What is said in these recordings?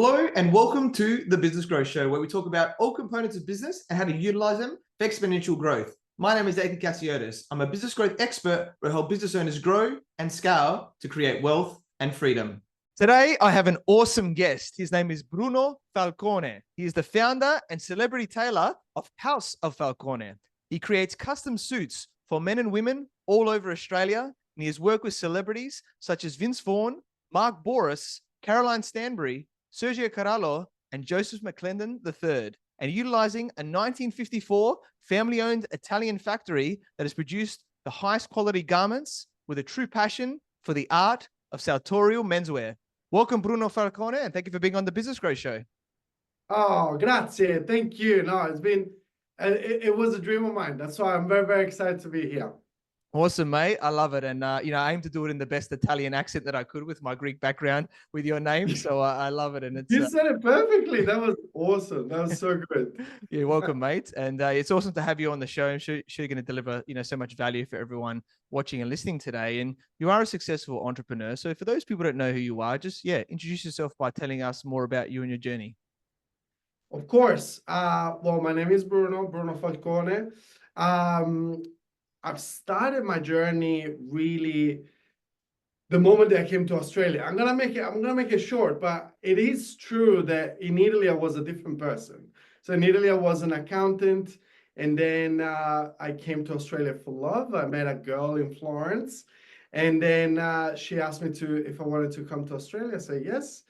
Hello and welcome to the Business Growth Show, where we talk about all components of business and how to utilize them for exponential growth. My name is Nathan Cassiotis. I'm a business growth expert who help business owners grow and scale to create wealth and freedom. Today, I have an awesome guest. His name is Bruno Falcone. He is the founder and celebrity tailor of House of Falcone. He creates custom suits for men and women all over Australia, and he has worked with celebrities such as Vince Vaughn, Bouris, Stanbury, Sergio Carrallo, and Joseph McClendon III, and utilizing a 1954 family-owned Italian factory that has produced the highest quality garments with a true passion for the art of sartorial menswear. Welcome, Bruno Falcone, and thank you for being on the Business Growth Show. Oh, grazie. Thank you. No, it was a dream of mine. That's why I'm very, very excited to be here. Awesome, mate. I love it. And, I aim to do it in the best Italian accent that I could with my Greek background with your name. So I love it. And You said it perfectly. That was awesome. That was so good. You're welcome, mate. And it's awesome to have you on the show. I'm sure you're going to deliver, so much value for everyone watching and listening today. And you are a successful entrepreneur. So for those people who don't know who you are, just, introduce yourself by telling us more about you and your journey. Of course. Well, my name is Bruno Falcone. I've started my journey really the moment that I came to Australia. I'm gonna make it short, but it is true that in Italy I was a different person. So in Italy I was an accountant, and then I came to Australia for love. I met a girl in Florence, and then she asked me if I wanted to come to Australia. I said yes.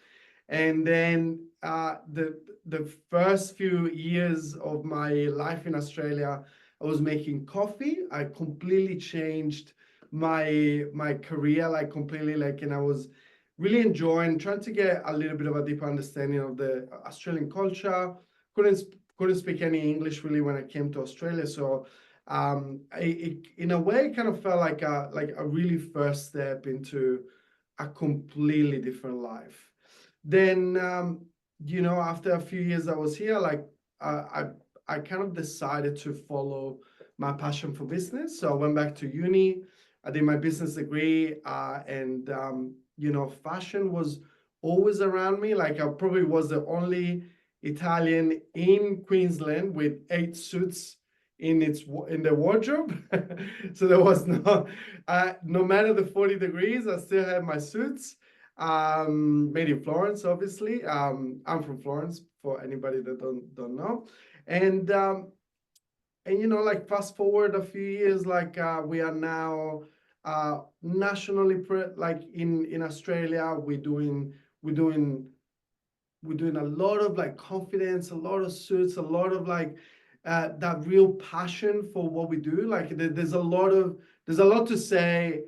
And then the first few years of my life in Australia, I was making coffee. I completely changed my career, and I was really enjoying trying to get a little bit of a deeper understanding of the Australian culture. Couldn't speak any English really when I came to Australia, so in a way, it kind of felt like a really first step into a completely different life. Then after a few years I was here, I kind of decided to follow my passion for business. So I went back to uni. I did my business degree, and fashion was always around me. Like, I probably was the only Italian in Queensland with 8 suits in the wardrobe. So there was no matter the 40 degrees, I still had my suits. Made in Florence, obviously. I'm from Florence, for anybody that don't know. And fast forward a few years, we are now nationally in Australia. We're doing a lot of confidence, a lot of suits, a lot of that real passion for what we do. There's a lot to say.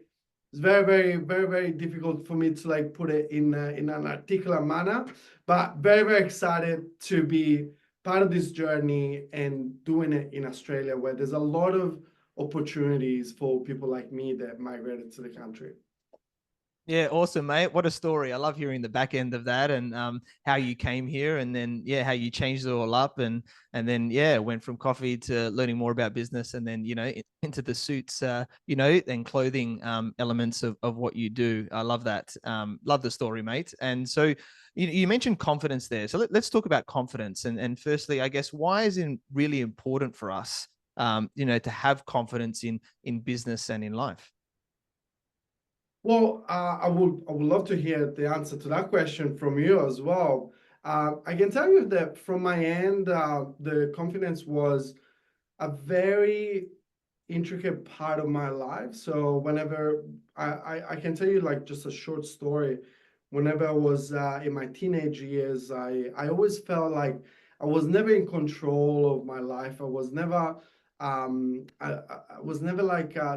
It's very, very, very, very difficult for me to put it in an articulate manner, but very, very excited to be part of this journey and doing it in Australia, where there's a lot of opportunities for people like me that migrated to the country. Yeah, awesome, mate. What a story. I love hearing the back end of that, and how you came here, and then how you changed it all up, and then went from coffee to learning more about business, and then into the suits and clothing elements of what you do. I love that. Love the story, mate. And so you mentioned confidence there. So let's talk about confidence. And firstly, I guess, why is it really important for us to have confidence in business and in life? Well, I would love to hear the answer to that question from you as well. I can tell you that from my end, the confidence was a very intricate part of my life. So whenever I can tell you just a short story. Whenever I was in my teenage years, I always felt like I was never in control of my life. I was never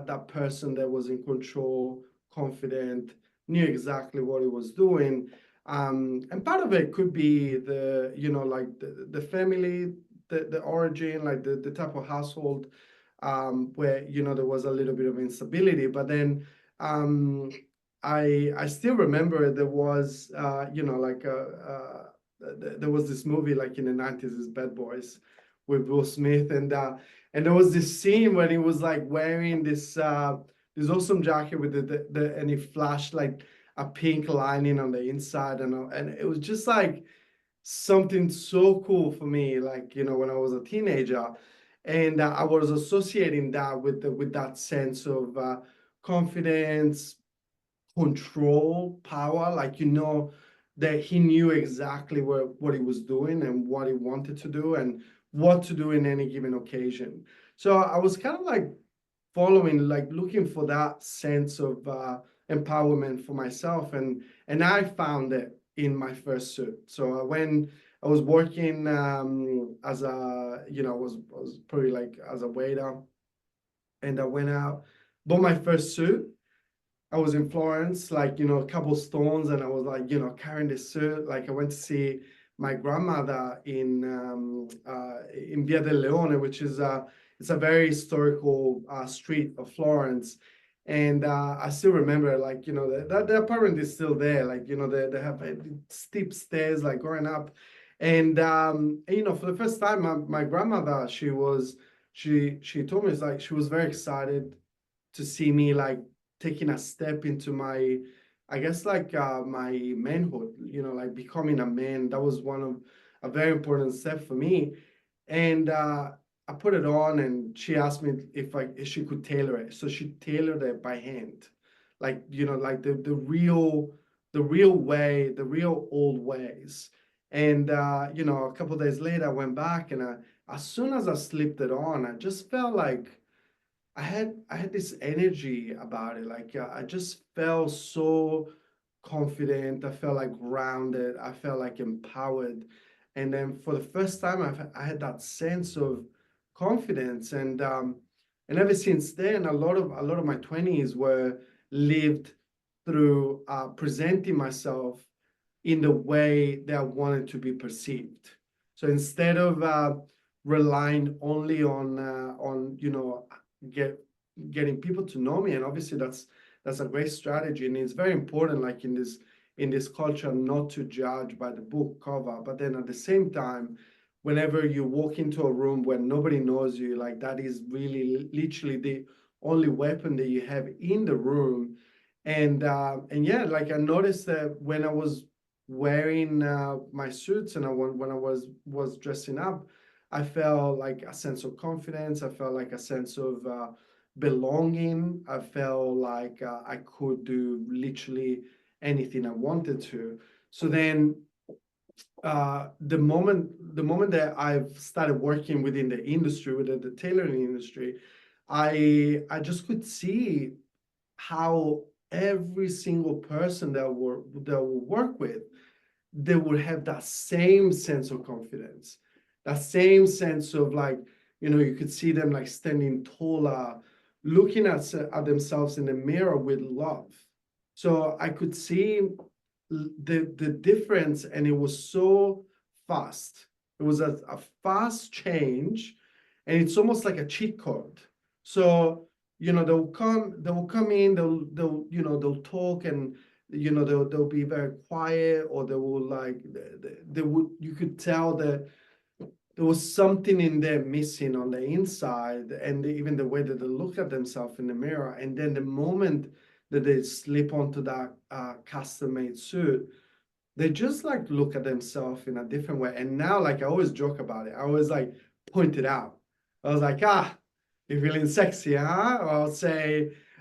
that person that was in control, confident, knew exactly what he was doing. And part of it could be the family, the origin, the type of household where there was a little bit of instability. But then I still remember there was there was this movie in the 90s, this Bad Boys with Will Smith, and there was this scene when he was wearing this awesome jacket with and he flashed a pink lining on the inside, and it was just something so cool for me, like, you know, when I was a teenager, and I was associating that with that sense of confidence, control, power, like, you know, that he knew exactly what he was doing and what he wanted to do and what to do in any given occasion. So I was kind of like following, like looking for that sense of empowerment for myself, and I found it in my first suit. So when I was working as a, you know, was probably like as a waiter, and I went out, bought my first suit. I was in Florence, like, you know, a couple stones, and I was like, you know, carrying this suit. Like, I went to see my grandmother in Via del Leone, which is it's a very historical street of Florence. And I still remember, like, you know, that the apartment is still there. Like, you know, they have steep stairs, like going up. And you know, for the first time, my grandmother, she told me, it's like she was very excited to see me, like, taking a step into my, I guess, like my manhood, you know, like becoming a man. That was a very important step for me. And I put it on, and she asked me if she could tailor it. So she tailored it by hand, like, you know, like the real way, the real old ways. And you know, a couple of days later, I went back, and as soon as I slipped it on, I just felt like I had this energy about it. Like I just felt so confident. I felt like grounded. I felt like empowered. And then for the first time, I had that sense of confidence. And ever since then, a lot of my 20s were lived through presenting myself in the way that I wanted to be perceived. So instead of relying only on, you know, getting people to know me, and obviously that's a great strategy, and it's very important, like in this culture, not to judge by the book cover. But then at the same time, whenever you walk into a room where nobody knows you, like that is really literally the only weapon that you have in the room. And yeah, like I noticed that when I was wearing my suits, and when I was dressing up, I felt like a sense of confidence. I felt like a sense of belonging. I felt like I could do literally anything I wanted to. So then, the moment that I've started working within the industry, within the tailoring industry, I just could see how every single person that will work with, they would have that same sense of confidence, that same sense of, like, you know, you could see them like standing taller, looking at themselves in the mirror with love. So I could see the difference, and it was so fast. It was a fast change, and it's almost like a cheat code. So, you know, they'll come in, they'll you know, they'll talk, and you know, they'll be very quiet, or they will like they would, you could tell that there was something in there missing on the inside, and even the way that they look at themselves in the mirror. And then the moment that they slip onto that custom-made suit, they just like look at themselves in a different way. And now, like, I always joke about it. I always like point it out. I was like, you're feeling sexy, huh? Or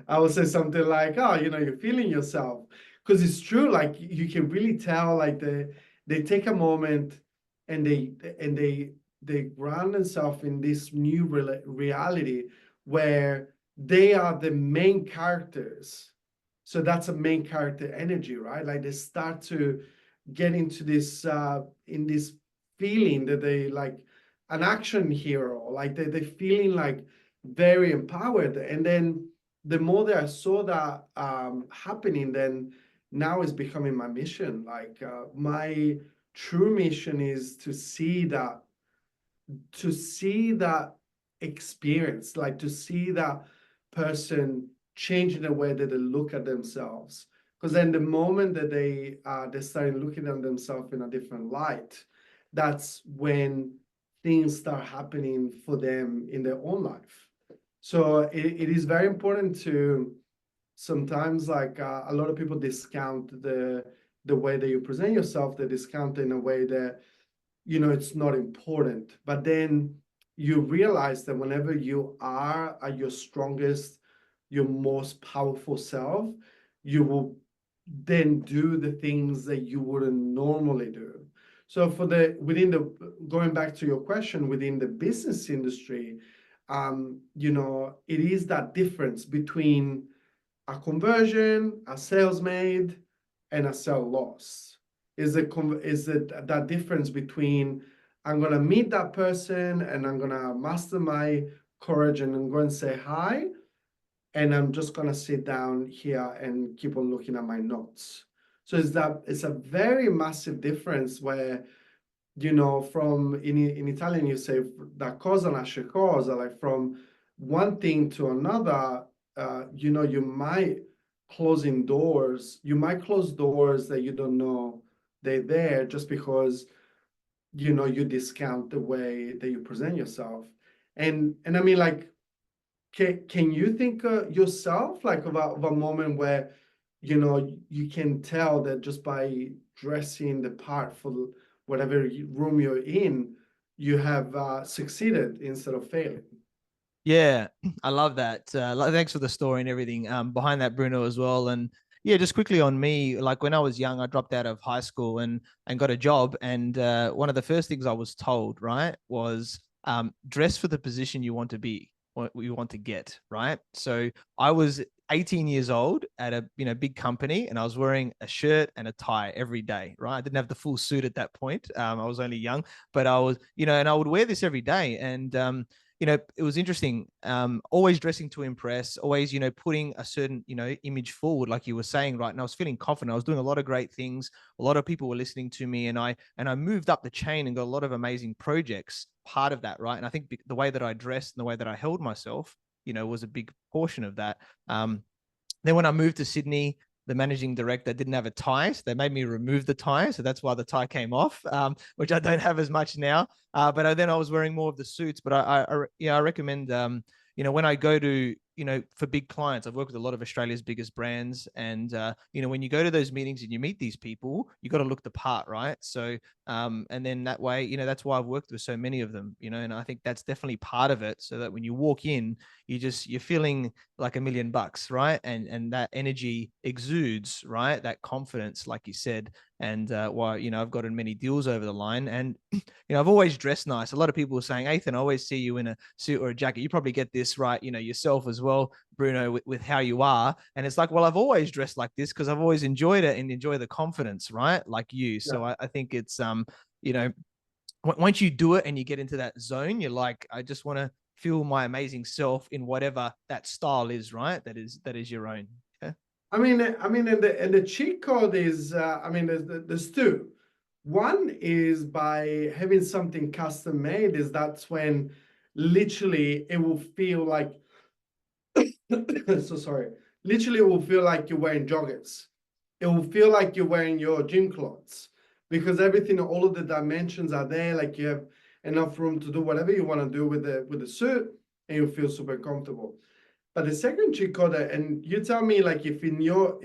I would say something like, oh, you know, you're feeling yourself. Because it's true, like you can really tell, like they take a moment, and they ground themselves in this new reality where they are the main characters. So that's a main character energy, right? Like they start to get into this in this feeling that they like an action hero, like they feeling like very empowered. And then the more that I saw that happening, then now it's becoming my mission. Like my true mission is to see that experience, like to see that person changing the way that they look at themselves. Because then the moment that they start looking at themselves in a different light, that's when things start happening for them in their own life. So it is very important to sometimes, like a lot of people discount the way that you present yourself, the discount in a way that, you know, it's not important. But then you realize that whenever you are at your strongest, your most powerful self, you will then do the things that you wouldn't normally do. So for going back to your question, within the business industry, you know, it is that difference between a conversion, a sales made, and a sale loss. Is it that difference between I'm gonna meet that person and I'm gonna master my courage and I'm going to say hi, and I'm just gonna sit down here and keep on looking at my notes. So it's a very massive difference where, you know, from in Italian you say da cosa nasce cosa, like from one thing to another. You know, you might close doors that you don't know they're there just because, you know, you discount the way that you present yourself. And I mean, like, can you think yourself like of a moment where, you know, you can tell that just by dressing the part for whatever room you're in, you have succeeded instead of failing? Yeah, I love that. Thanks for the story and everything behind that, Bruno, as well. And yeah, just quickly on me, like when I was young, I dropped out of high school and got a job. And one of the first things I was told, right, was dress for the position you want to be, what you want to get, right? So I was 18 years old at a big company, and I was wearing a shirt and a tie every day, right? I didn't have the full suit at that point. I was only young, but I was, and I would wear this every day. And it was interesting. Always dressing to impress, always, putting a certain, image forward, like you were saying, right? And I was feeling confident. I was doing a lot of great things. A lot of people were listening to me, and I moved up the chain and got a lot of amazing projects. Part of that, right? And I think the way that I dressed and the way that I held myself, was a big portion of that. Then when I moved to Sydney, the managing director didn't have a tie, so they made me remove the tie. So that's why the tie came off, which I don't have as much now. But then I was wearing more of the suits. But I recommend, when I go to, for big clients, I've worked with a lot of Australia's biggest brands, and when you go to those meetings and you meet these people, you got to look the part, right? So, and then that way, that's why I've worked with so many of them, and I think that's definitely part of it. So that when you walk in, you're feeling like $1,000,000, right? And that energy exudes, right? That confidence, like you said. And why, I've gotten many deals over the line, and I've always dressed nice. A lot of people are saying, Ethan, I always see you in a suit or a jacket. You probably get this right, yourself as well, Bruno, with how you are. And it's like, well, I've always dressed like this because I've always enjoyed it and enjoy the confidence, right? Like you. So I think it's once you do it and you get into that zone, you're like, I just want to feel my amazing self in whatever that style is, right? That is your own. Yeah. I mean, and the cheat code is, I mean, there's two. One is by having something custom made. That's when literally it will feel like, so sorry. Literally, it will feel like you're wearing joggers. It will feel like you're wearing your gym clothes because everything, all of the dimensions are there. Like you have enough room to do whatever you want to do with the suit, and you feel super comfortable. But the second cheat code, and you tell me like if in your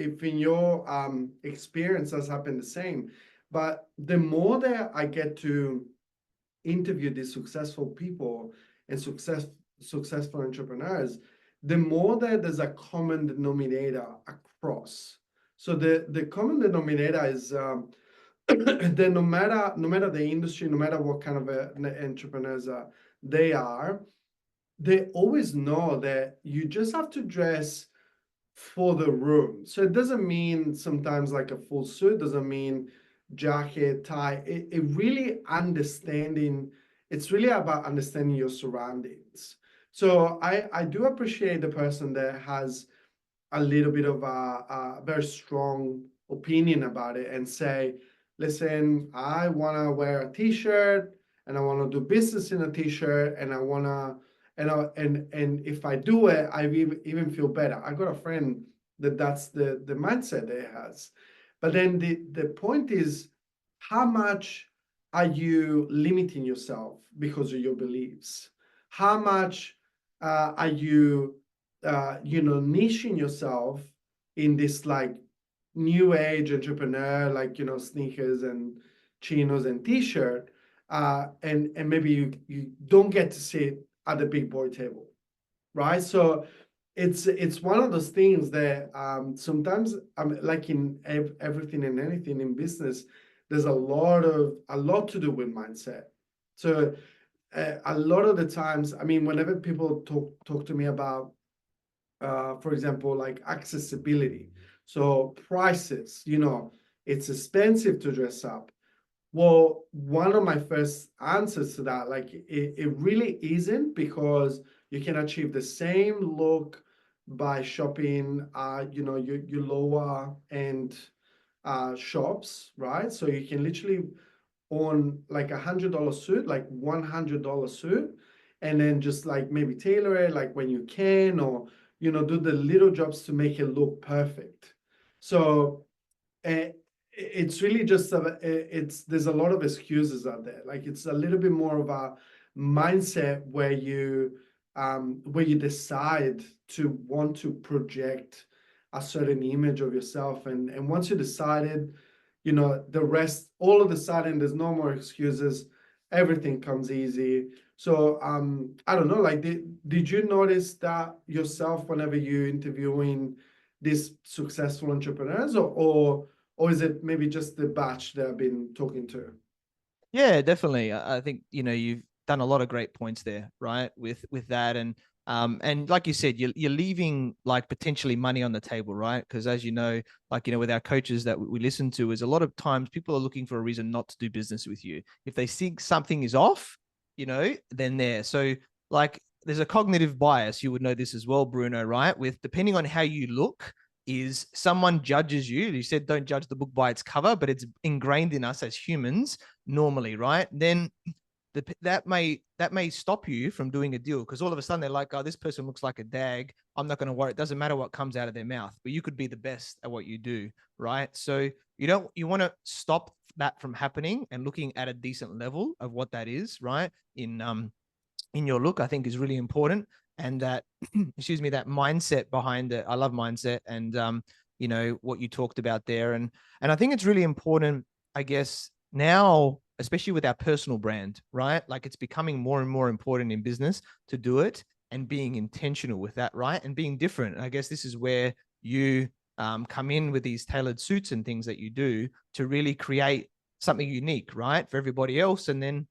experience has happened the same, but the more that I get to interview these successful people and successful entrepreneurs, the more that there's a common denominator across. So the common denominator is that no matter the industry, no matter what kind of entrepreneurs they are, they always know that you just have to dress for the room. So it doesn't mean sometimes like a full suit, doesn't mean jacket, tie. It really understanding, it's really about understanding your surroundings. So I do appreciate the person that has a little bit of a very strong opinion about it and say, listen, I want to wear a t-shirt and I want to do business in a t-shirt and I want to, and if I do it, I even feel better. I got a friend that's the mindset that it has. But then the point is, how much are you limiting yourself because of your beliefs? How much are you niching yourself in this like new age entrepreneur, like, you know, sneakers and chinos and t-shirt, and maybe you don't get to sit at the big boy table, right? So it's one of those things that sometimes, like in everything and anything in business, there's a lot to do with mindset. So a lot of the times, I mean, whenever people talk to me about, for example, like accessibility, so prices, you know, it's expensive to dress up. Well, one of my first answers to that, like it really isn't, because you can achieve the same look by shopping, you know, your lower end shops, right? So you can literally own like $100 suit, like $100 suit, and then just like maybe tailor it like when you can, or, you know, do the little jobs to make it look perfect. So it's really just there's a lot of excuses out there. Like it's a little bit more of a mindset where you decide to want to project a certain image of yourself, and once you decided, you know, the rest, all of a sudden there's no more excuses, everything comes easy. So I don't know, like did you notice that yourself whenever you're interviewing these successful entrepreneurs, or is it maybe just the batch that I've been talking to? Yeah, definitely. I think, you know, you've done a lot of great points there, right? With that, and like you said, you're leaving like potentially money on the table, right? Because as you know, like, you know, with our coaches that we listen to, is a lot of times people are looking for a reason not to do business with you. If they think something is off, you know, then there. So like there's a cognitive bias. You would know this as well, Bruno, right? With depending on how you look, is someone judges you. You said don't judge the book by its cover, but it's ingrained in us as humans normally, right? Then that may stop you from doing a deal, because all of a sudden they're like, oh, this person looks like a dag. I'm not going to worry. It doesn't matter what comes out of their mouth, but you could be the best at what you do, right? So you want to stop that from happening and looking at a decent level of what that is, right? In your look, I think is really important. And that, excuse me, that mindset behind it. I love mindset, and you know, what you talked about there. And I think it's really important, I guess, now, especially with our personal brand, right? Like it's becoming more and more important in business to do it and being intentional with that, right? And being different. And I guess this is where you come in with these tailored suits and things that you do to really create something unique, right, for everybody else. And then,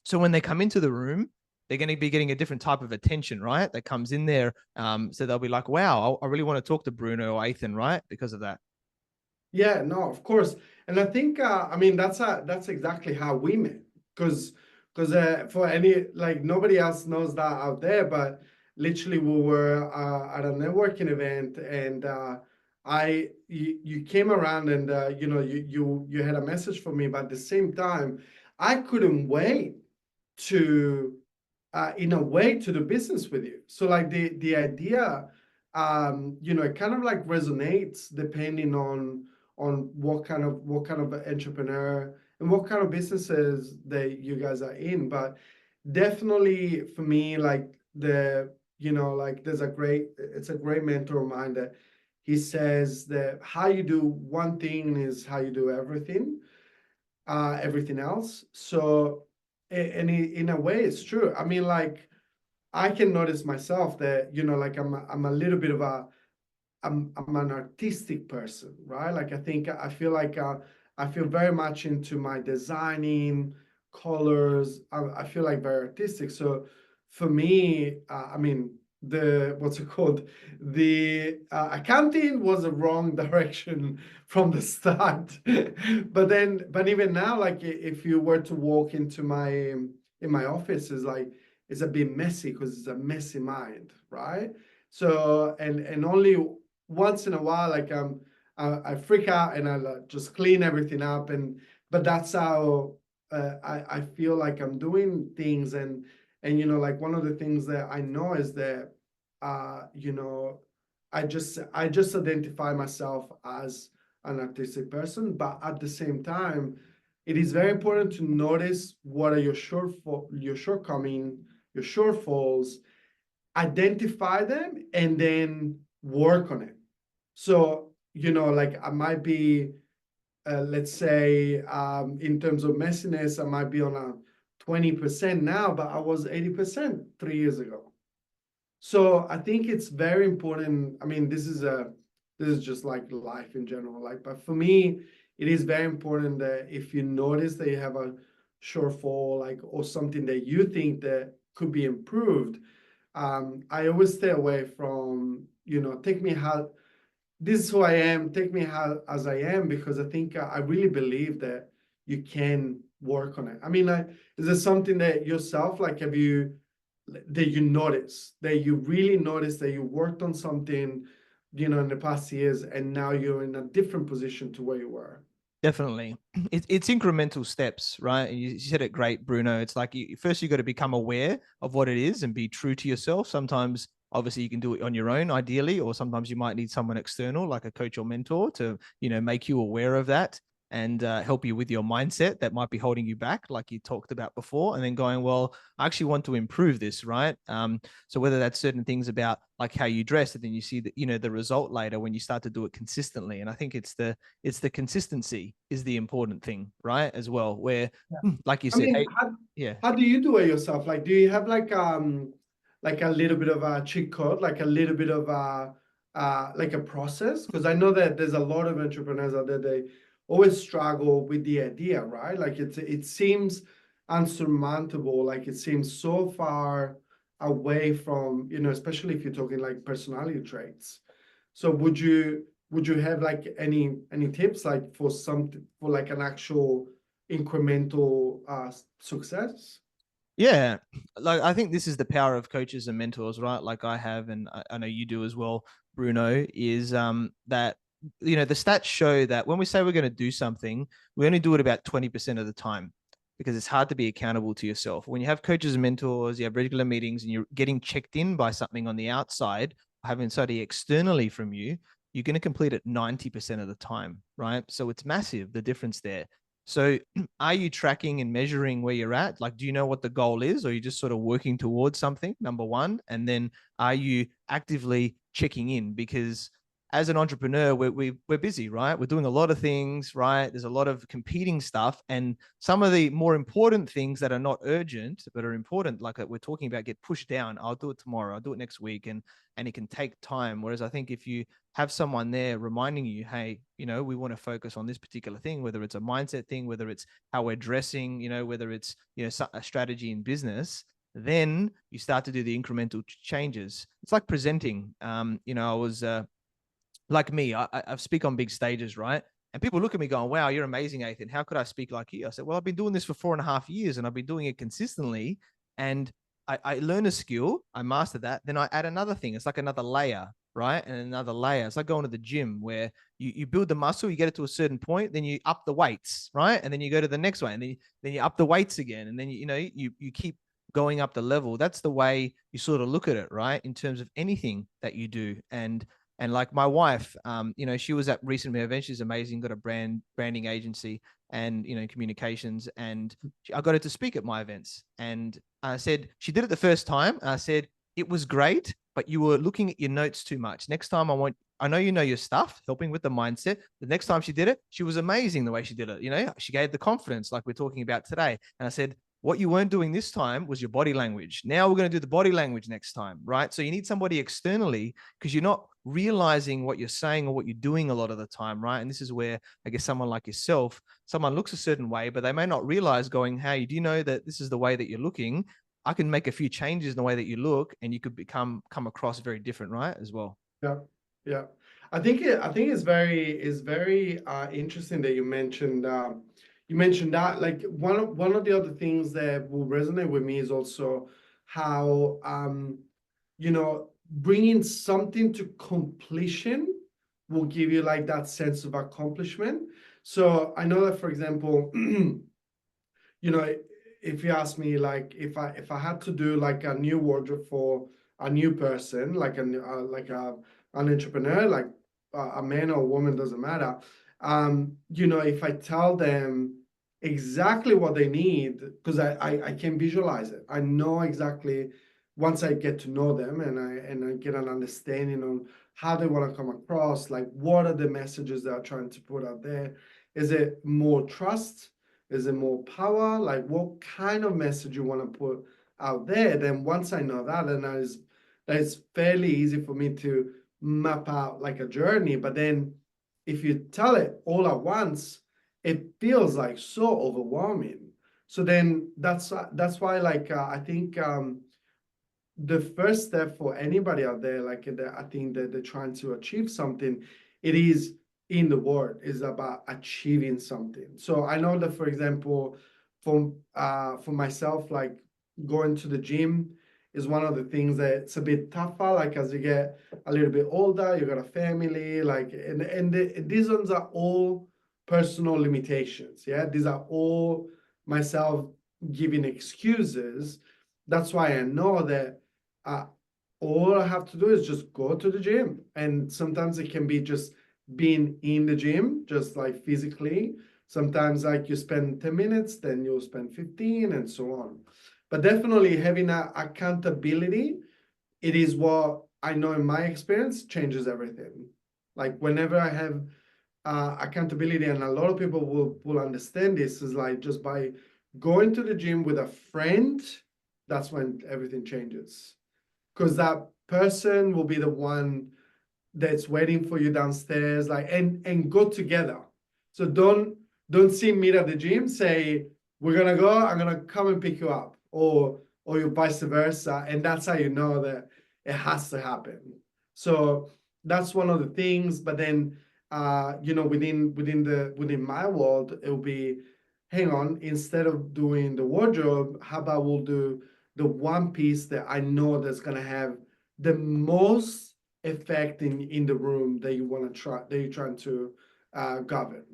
so when they come into the room, they're going to be getting a different type of attention, right? That comes in there. So they'll be like, wow, I really want to talk to Bruno or Ethan, right? Because of that. Yeah, no, of course. And I think, I mean, that's exactly how we met. Because for any, like, nobody else knows that out there, but literally we were at a networking event, and you came around, and you know, you had a message for me, but at the same time, I couldn't wait to in a way to do business with you. So like the idea, you know, it kind of like resonates depending on what kind of entrepreneur and what kind of businesses that you guys are in. But definitely for me, like you know, like it's a great mentor of mine that he says that how you do one thing is how you do everything else. So, and in a way, it's true. I mean, like, I can notice myself that, you know, like I'm a little bit of I'm an artistic person, right? Like, I feel like I feel very much into my designing, colors. I feel like very artistic. So for me, I mean, what's it called? The accounting was a wrong direction from the start. But even now, like if you were to walk into my office, is like it's a bit messy because it's a messy mind, right? So and only once in a while, like I freak out and I like, just clean everything up, but that's how I feel like I'm doing things. And you know, like one of the things that I know is that you know, I just identify myself as an artistic person, but at the same time, it is very important to notice what are your shortcomings, your shortfalls, identify them, and then work on it. So you know, like I might be, let's say, in terms of messiness, I might be on a 20% now, but I was 80% 3 years ago. So I think it's very important. I mean, this is just like life in general. Like, but for me, it is very important that if you notice that you have a shortfall, like, or something that you think that could be improved, I always stay away from, you know, take me how this is who I am, take me how as I am, because I think I really believe that you can work on it. I mean, is there something that yourself, like, have you that you notice, that you really notice that you worked on something, you know, in the past years, and now you're in a different position to where you were? Definitely. It's incremental steps, right? You said it great, Bruno. It's like first you got to become aware of what it is and be true to yourself. Sometimes, obviously, you can do it on your own, ideally, or sometimes you might need someone external, like a coach or mentor, to, you know, make you aware of that and help you with your mindset that might be holding you back, like you talked about before, and then going, well, I actually want to improve this, right? So whether that's certain things about like how you dress, and then you see that, you know, the result later when you start to do it consistently. And I think it's the consistency is the important thing, right? As well, where, like you I said, mean, hey, yeah. how do you do it yourself? Like, do you have like a little bit of a cheat code, like a little bit of like a process? Because I know that there's a lot of entrepreneurs out there, they always struggle with the idea, right? Like it seems unsurmountable, like it seems so far away from, you know, especially if you're talking like personality traits. So would you have like any tips like for something, for like an actual incremental success? Yeah, like I think this is the power of coaches and mentors, right? Like I have, and I know you do as well, Bruno. Is that, you know, the stats show that when we say we're going to do something, we only do it about 20% of the time, because it's hard to be accountable to yourself. When you have coaches and mentors, you have regular meetings, and you're getting checked in by something on the outside, having somebody externally from you, you're going to complete it 90% of the time, right? So it's massive, the difference there. So are you tracking and measuring where you're at? Like, do you know what the goal is, or are you just sort of working towards something, number one? And then are you actively checking in? Because as an entrepreneur, we're busy, right? We're doing a lot of things, right? There's a lot of competing stuff. And some of the more important things that are not urgent, but are important, like we're talking about, get pushed down. I'll do it tomorrow. I'll do it next week. And it can take time. Whereas I think if you have someone there reminding you, hey, you know, we want to focus on this particular thing, whether it's a mindset thing, whether it's how we're dressing, you know, whether it's, you know, a strategy in business, then you start to do the incremental changes. It's like presenting. You know, I was like me, I speak on big stages, right? And people look at me going, wow, you're amazing, Ethan. How could I speak like you? I said, well, I've been doing this for 4.5 years and I've been doing it consistently. And I learn a skill, I master that. Then I add another thing. It's like another layer, right? And another layer. It's like going to the gym where you build the muscle, you get it to a certain point, then you up the weights, right? And then you go to the next one, and then you up the weights again. And then, you know, you keep going up the level. That's the way you sort of look at it, right? In terms of anything that you do. And like my wife, you know, she was at recent event. She's amazing, got a branding agency and, you know, communications. And I got her to speak at my events. And I said, she did it the first time. I said, it was great, but you were looking at your notes too much. Next time I know you know your stuff, helping with the mindset. The next time she did it, she was amazing the way she did it. You know, she gave the confidence like we're talking about today. And I said, what you weren't doing this time was your body language. Now we're going to do the body language next time, right? So you need somebody externally, because you're not realizing what you're saying or what you're doing a lot of the time, right? And this is where I guess someone like yourself, someone looks a certain way, but they may not realize going, hey, do you know that this is the way that you're looking? I can make a few changes in the way that you look, and you could come across very different, right? As well. Yeah, yeah. I think it's very interesting that you mentioned that. Like one of the other things that will resonate with me is also how you know, bringing something to completion will give you like that sense of accomplishment. So I know that, for example, you know, if you ask me, like, if I had to do like a new wardrobe for a new person, like an entrepreneur, like a man or a woman, doesn't matter. You know, if I tell them exactly what they need, because I can visualize it. I know exactly, once I get to know them and I get an understanding on how they want to come across, like what are the messages they are trying to put out there. Is it more trust? Is it more power? Like what kind of message you want to put out there? Then once I know that, then that is fairly easy for me to map out like a journey. But then if you tell it all at once, it feels like so overwhelming. So then that's why like I think the first step for anybody out there, like I think that they're trying to achieve something, it is in the word, is about achieving something. So I know that, for example, for myself, like going to the gym is one of the things that it's a bit tougher. Like as you get a little bit older, you got a family, like these ones are all personal limitations. Yeah, these are all myself giving excuses. That's why I know that all I have to do is just go to the gym. And sometimes it can be just being in the gym, just like physically. Sometimes like you spend 10 minutes, then you'll spend 15 and so on. But definitely having that accountability, it is what I know in my experience changes everything. Like whenever I have accountability, and a lot of people will understand this, is like just by going to the gym with a friend, that's when everything changes. Because that person will be the one that's waiting for you downstairs, like and go together. So don't see me at the gym, say we're gonna go, I'm gonna come and pick you up, or you vice versa, and that's how you know that it has to happen. So that's one of the things. But then you know, within my world, it'll be, hang on, instead of doing the wardrobe, how about we'll do the one piece that I know that's gonna have the most effect in the room that you want to try, that you're trying to govern.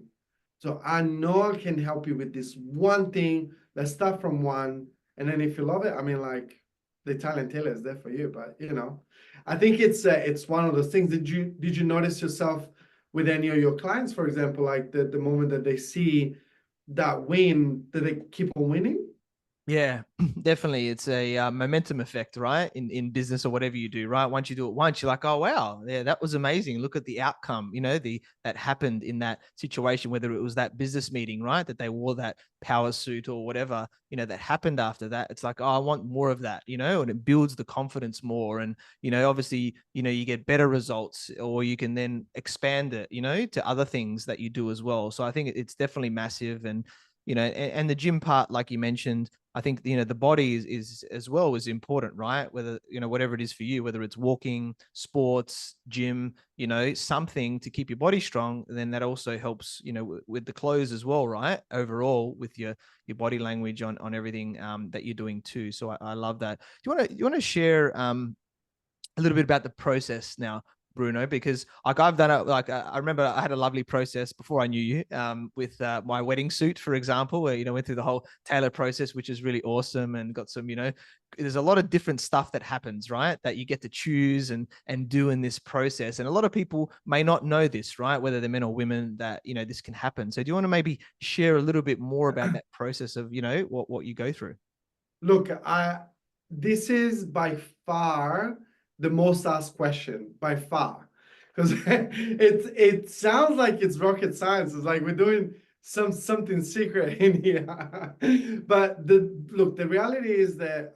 So I know I can help you with this one thing. Let's start from one, and then if you love it, I mean, like the Italian tailor is there for you. But you know, I think it's one of those things. Did you notice yourself with any of your clients, for example, like the moment that they see that win, that they keep on winning? Yeah, definitely. It's a momentum effect, right? In business or whatever you do, right? Once you do it once, you're like, oh wow, yeah, that was amazing. Look at the outcome, you know, that happened in that situation, whether it was that business meeting, right? That they wore that power suit or whatever, you know, that happened after that. It's like, oh, I want more of that, you know, and it builds the confidence more. And, you know, obviously, you know, you get better results, or you can then expand it, you know, to other things that you do as well. So I think it's definitely massive. And, you know, and the gym part, like you mentioned, I think, you know, the body is as well is important, right? Whether, you know, whatever it is for you, whether it's walking, sports, gym, you know, something to keep your body strong, then that also helps, you know, with the clothes as well, right? Overall, with your body language on everything that you're doing too. So I love that. Do you want to share a little bit about the process now, Bruno, because like I've done it, like I remember I had a lovely process before I knew you with my wedding suit, for example, where, you know, went through the whole tailor process, which is really awesome, and got some, you know, there's a lot of different stuff that happens, right? That you get to choose and do in this process. And a lot of people may not know this, right? Whether they're men or women, that, you know, this can happen. So do you want to maybe share a little bit more about that process of, you know, what you go through? Look, this is by far the most asked question, by far, because it sounds like it's rocket science. It's like we're doing something secret in here. But the reality is that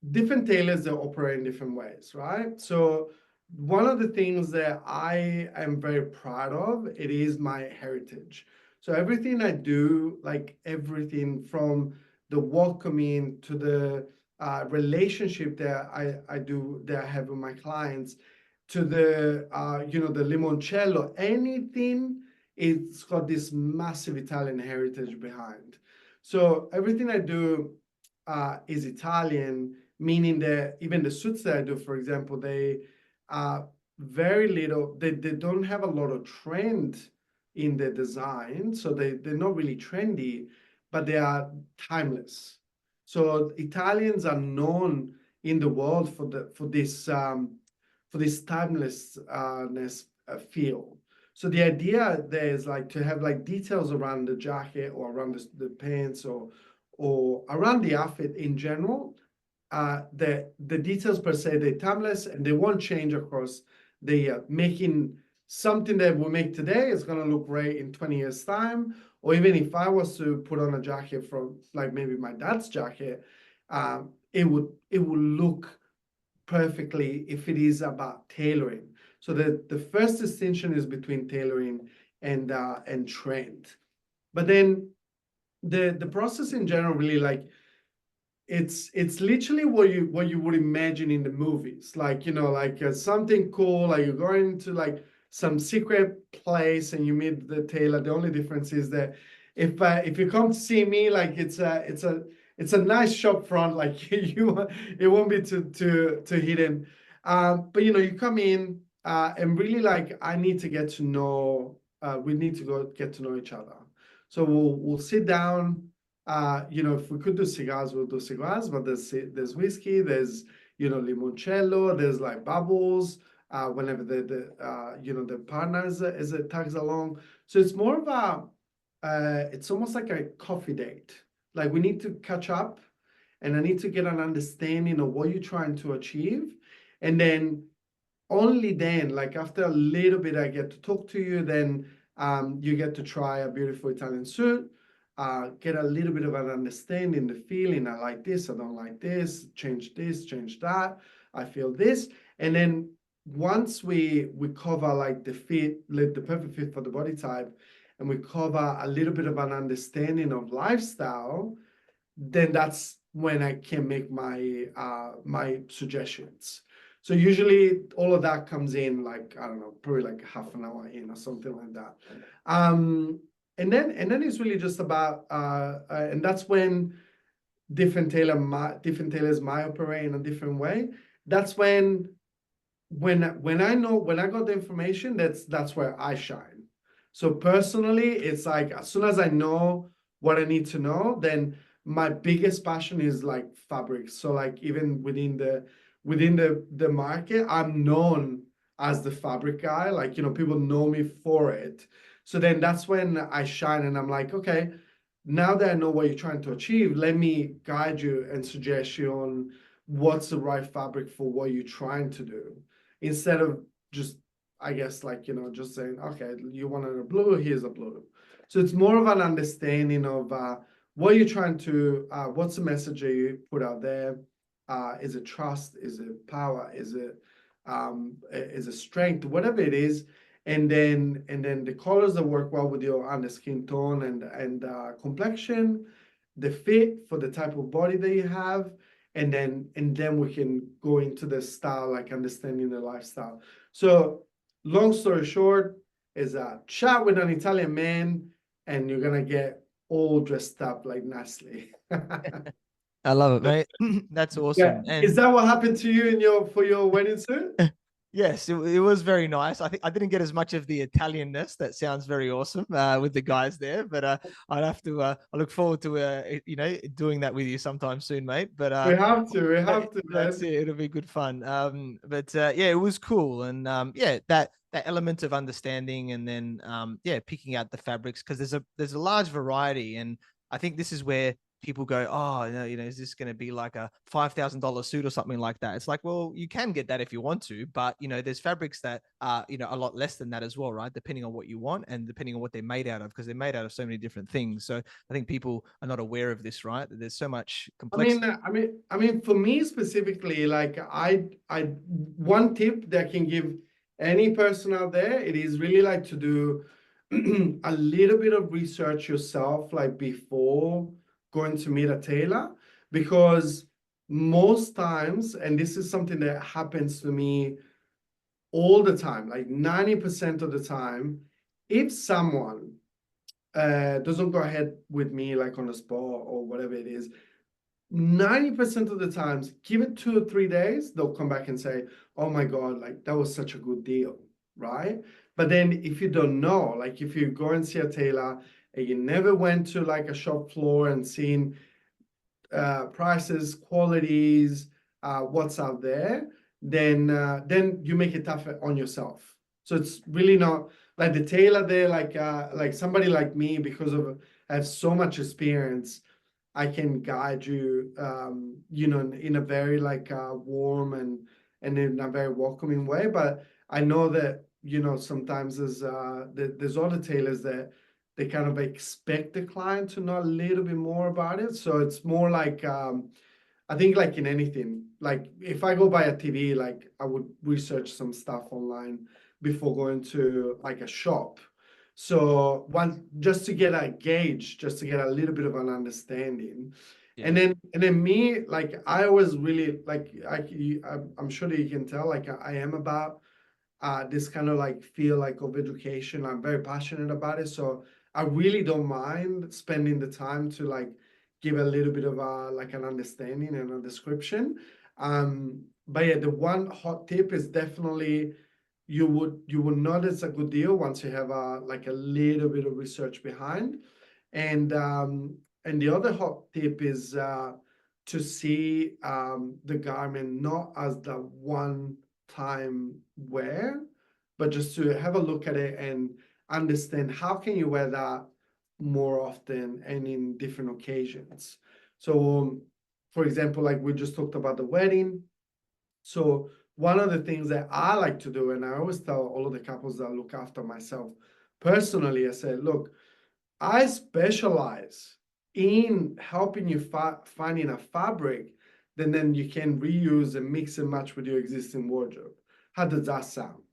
different tailors, they operate in different ways, right? So one of the things that I am very proud of, it is my heritage. So everything I do, like everything from the welcoming to the relationship that I have with my clients, to the you know, the limoncello, anything, it's got this massive Italian heritage behind. So everything I do is Italian, meaning that even the suits that I do, for example, they very little, they don't have a lot of trend in the design, so they're not really trendy, but they are timeless. So Italians are known in the world for this timelessness feel. So the idea there is like to have like details around the jacket or around the pants or around the outfit in general. The details per se, they're timeless and they won't change across they are making something that we make today is going to look great in 20 years time. Or even if I was to put on a jacket from like maybe my dad's jacket, it would look perfectly if it is about tailoring. So the first distinction is between tailoring and trend. But then the process in general really like it's literally what you would imagine in the movies, like, you know, like something cool, like you're going to like some secret place and you meet the tailor. The only difference is that if you come to see me, like it's a nice shop front, like it won't be too hidden. But you know, you come in and really like I need to get to know. We need to go get to know each other. So we'll sit down. You know, if we could do cigars, we'll do cigars. But there's whiskey. There's, you know, limoncello. There's like bubbles. Whenever you know, the partner as it tags along. So it's more of a it's almost like a coffee date. Like we need to catch up, and I need to get an understanding of what you're trying to achieve, and then only then, like after a little bit, I get to talk to you. Then you get to try a beautiful Italian suit. Get a little bit of an understanding, the feeling. I like this. I don't like this. Change this. Change that. I feel this, and then once we cover like the fit, like the perfect fit for the body type, and we cover a little bit of an understanding of lifestyle, then that's when I can make my my suggestions. So usually all of that comes in like, I don't know, probably like half an hour in or something like that. And then it's really just about and that's when different tailors might operate in a different way. That's when I got the information, that's where I shine. So personally, it's like as soon as I know what I need to know, then my biggest passion is like fabrics. So like even within the market, I'm known as the fabric guy. Like, you know, people know me for it. So then that's when I shine, and I'm like, okay, now that I know what you're trying to achieve, let me guide you and suggest you on what's the right fabric for what you're trying to do. Instead of just, I guess, like, you know, just saying, okay, you wanted a blue, here's a blue. So it's more of an understanding of what you're trying to, what's the message that you put out there? Is it trust? Is it power? Is it strength? Whatever it is. And then the colors that work well with your skin tone and complexion, the fit for the type of body that you have. And then we can go into the style, like understanding the lifestyle. So long story short is a chat with an Italian man, and you're gonna get all dressed up like nicely. I love it, mate. That's awesome. Yeah. And Is that what happened to you for your wedding suit? yes, it was very nice. I think I didn't get as much of the Italianness. That sounds very awesome with the guys there, but I'd have to. I look forward to you know, doing that with you sometime soon, mate. But We have to. that's Man. it. It'll be good fun. But yeah, it was cool, and yeah, that element of understanding, and then yeah, picking out the fabrics, because there's a large variety, and I think this is where people go, oh, you know, is this going to be like a $5,000 suit or something like that? It's like, well, you can get that if you want to, but you know, there's fabrics that are, you know, a lot less than that as well, right? Depending on what you want and depending on what they're made out of, because they're made out of so many different things. So I think people are not aware of this, right? There's so much complexity. I mean, for me specifically, like I one tip that I can give any person out there, it is really like to do a little bit of research yourself, like before going to meet a tailor, because most times, and this is something that happens to me all the time, like 90% of the time, if someone doesn't go ahead with me like on the spot or whatever it is, 90% of the times, give it 2 or 3 days, they'll come back and say, oh my God, like that was such a good deal, right? But then if you don't know, like if you go and see a tailor and you never went to like a shop floor and seen prices, qualities, what's out there, then you make it tough on yourself. So it's really not like the tailor there, like somebody like me, because of I have so much experience, I can guide you, you know, in a very like warm and in a very welcoming way. But I know that, you know, sometimes there's other tailors that they kind of expect the client to know a little bit more about it. So it's more like, I think like in anything, like if I go buy a TV, like I would research some stuff online before going to like a shop. So just to get a gauge, just to get a little bit of an understanding. Yeah. And then me, like I always really like, I'm sure that you can tell, like I am about this kind of like feel like of education. I'm very passionate about it. So I really don't mind spending the time to like give a little bit of like an understanding and a description. But yeah, the one hot tip is definitely you would notice a good deal once you have like a little bit of research behind. And the other hot tip is to see the garment not as the one time wear, but just to have a look at it and understand how can you wear that more often and in different occasions. So for example, like we just talked about the wedding. So one of the things that I like to do, and I always tell all of the couples that I look after myself personally, I say, look, I specialize in helping you finding a fabric that then you can reuse and mix and match with your existing wardrobe. How does that sound?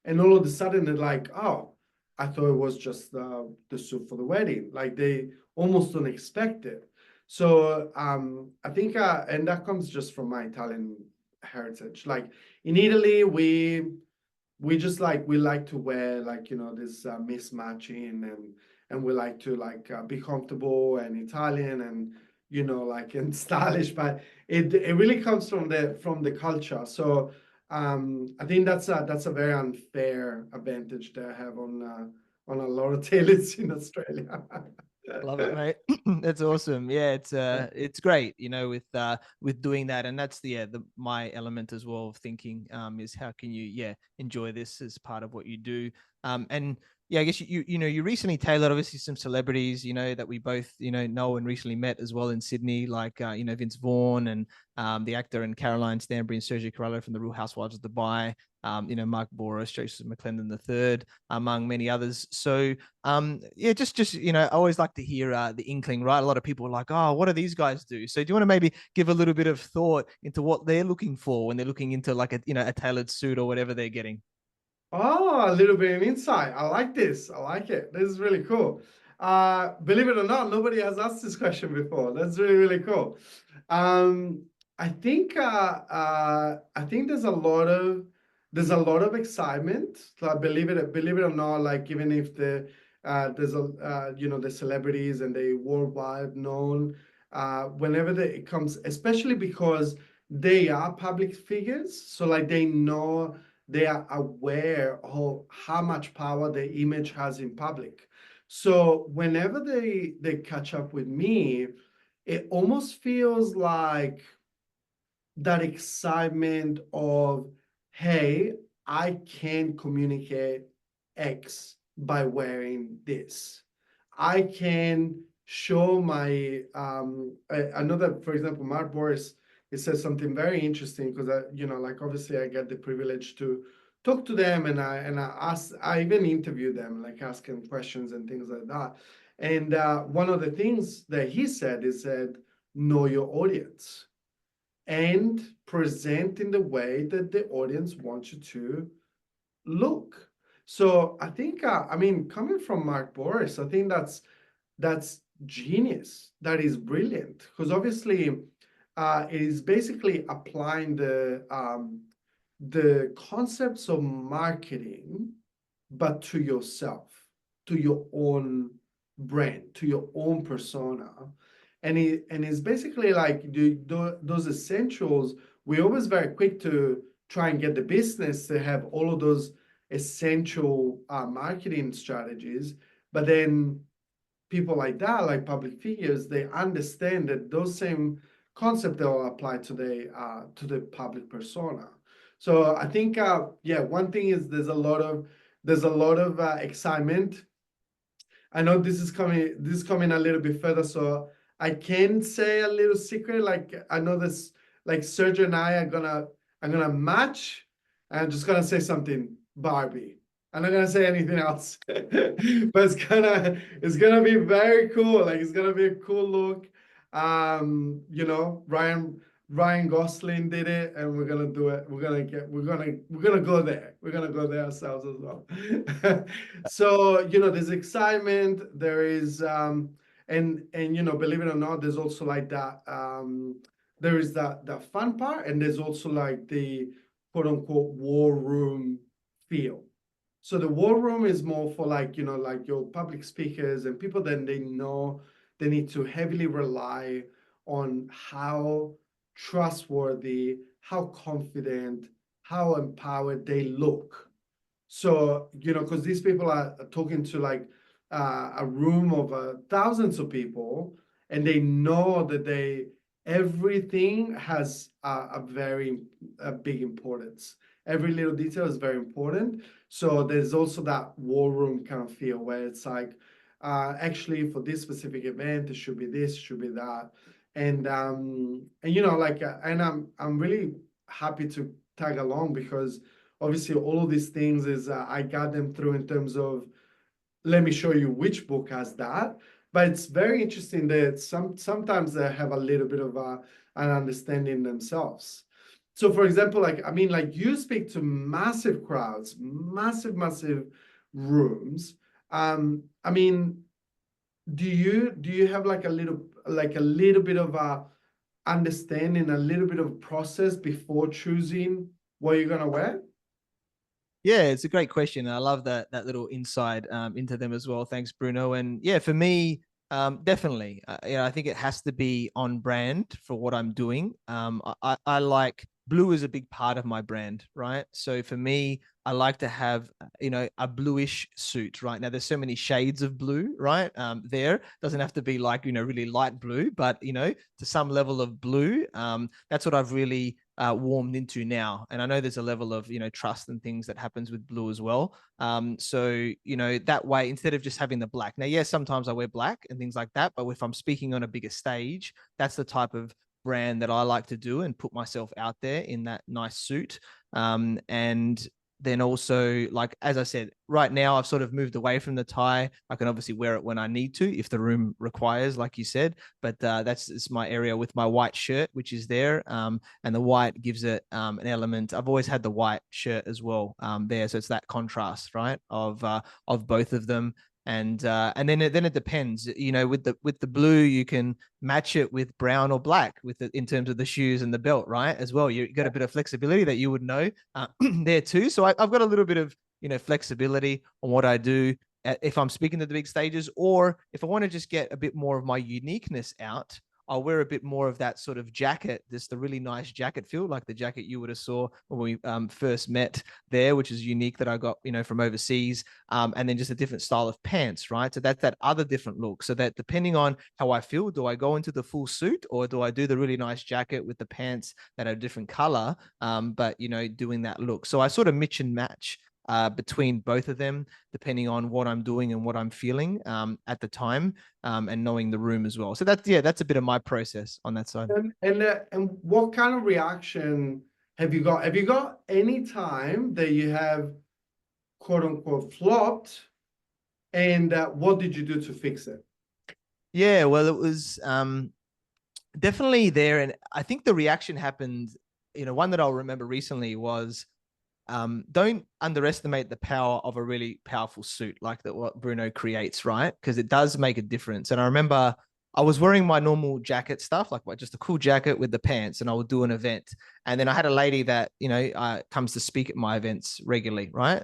And all of a sudden they're like, oh, I thought it was just the suit for the wedding. Like they almost don't expect it. So I think, and that comes just from my Italian heritage. Like in Italy, we just like, we like to wear like, you know, this mismatching, and we like to like be comfortable and Italian and, you know, like and stylish, but it really comes from the culture. So I think that's a very unfair advantage that I have on a lot of tailors in Australia. Love it, mate. That's awesome. Yeah, it's great, you know, with doing that. And that's my element as well of thinking is how can you enjoy this as part of what you do. And yeah, I guess you know, you recently tailored obviously some celebrities, you know, that we both, you know and recently met as well in Sydney, like you know, Vince Vaughn and the actor and Caroline Stanbury and Sergio Carrallo from the Real Housewives of Dubai. You know, Mark Bouris, Joseph McClendon III, among many others. So yeah, just you know, I always like to hear the inkling, right? A lot of people are like, oh, what do these guys do? So do you want to maybe give a little bit of thought into what they're looking for when they're looking into like a tailored suit or whatever they're getting? Oh, a little bit of insight. I like this. I like it. This is really cool. Believe it or not, nobody has asked this question before. That's really, really cool. I think there's a lot of excitement. Like, believe it or not, like even if there's you know, the celebrities and they worldwide known, whenever it comes, especially because they are public figures, so like they are aware of how much power their image has in public. So whenever they catch up with me, it almost feels like that excitement of, hey, I can communicate X by wearing this. I can show my another, for example, Mark Bouris, he says something very interesting because you know, like obviously I get the privilege to talk to them, and I even interview them, like asking questions and things like that. And one of the things that he said is that know your audience and present in the way that the audience wants you to look. So I think, I mean, coming from Mark Bouris, I think that's genius. That is brilliant, because obviously it is basically applying the concepts of marketing, but to yourself, to your own brand, to your own persona. And it's basically like those essentials. We're always very quick to try and get the business to have all of those essential marketing strategies, but then people like that, like public figures, they understand that those same concepts will apply to the public persona. So I think, yeah, one thing is there's a lot of excitement. I know this is coming a little bit further, so I can say a little secret. Like I know this, like Sergio and I are gonna match And I'm just gonna say something Barbie. I'm not gonna say anything else, but it's gonna be very cool. Like it's gonna be a cool look. You know, Ryan Gosling did it, and we're gonna do it. We're gonna go there. We're gonna go there ourselves as well. So you know, there's excitement. There is and you know, believe it or not, there's also like that. There is that fun part, and there's also like the quote unquote war room feel. So the war room is more for like, you know, like your public speakers and people that they know they need to heavily rely on how trustworthy, how confident, how empowered they look. So, you know, because these people are talking to like a room of thousands of people, and they know that everything has a very big importance. Every little detail is very important. So there's also that war room kind of feel where it's like, actually for this specific event, it should be this, should be that. And you know, like, and I'm really happy to tag along because obviously all of these things is I got them through in terms of, let me show you which book has that. But it's very interesting that sometimes they have a little bit of an understanding themselves. So for example, like, I mean, like you speak to massive crowds, massive rooms. I mean, do you have like a little bit of a understanding, a little bit of process before choosing what you're gonna wear? Yeah, it's a great question. I love that little insight into them as well. Thanks, Bruno. And yeah, for me, definitely, I think it has to be on brand for what I'm doing. I like blue is a big part of my brand, right? So for me, I like to have a bluish suit. Right now, there's so many shades of blue, right? There doesn't have to be like really light blue, but to some level of blue. That's what I've really warmed into now, and I know there's a level of trust and things that happens with blue as well. So that way, instead of just having the black. Now, yes, sometimes I wear black and things like that, but if I'm speaking on a bigger stage, that's the type of brand that I like to do and put myself out there in that nice suit. And then also, like, as I said, right now I've sort of moved away from the tie. I can obviously wear it when I need to, if the room requires, like you said, but it's my area with my white shirt, which is there. And the white gives it an element. I've always had the white shirt as well there. So it's that contrast, right, of both of them. And then it depends, with the blue, you can match it with brown or black in terms of the shoes and the belt, right, as well. You got a bit of flexibility that you would know there too. So I've got a little bit of flexibility on what I do if I'm speaking to the big stages, or if I want to just get a bit more of my uniqueness out, I'll wear a bit more of that sort of jacket, the really nice jacket feel, like the jacket you would have saw when we first met there, which is unique that I got, from overseas. And then just a different style of pants, right? So that's that other different look. So that depending on how I feel, do I go into the full suit, or do I do the really nice jacket with the pants that are a different color, but, doing that look. So I sort of mix and match between both of them, depending on what I'm doing and what I'm feeling at the time, and knowing the room as well. So that's a bit of my process on that side. And what kind of reaction have you got? Have you got any time that you have quote unquote flopped, and what did you do to fix it? Yeah, well, it was definitely there, and I think the reaction happened. One that I'll remember recently was, don't underestimate the power of a really powerful suit like that what Bruno creates, right? Because it does make a difference. And I remember I was wearing my normal jacket stuff, like just a cool jacket with the pants, and I would do an event. And then I had a lady that comes to speak at my events regularly, right?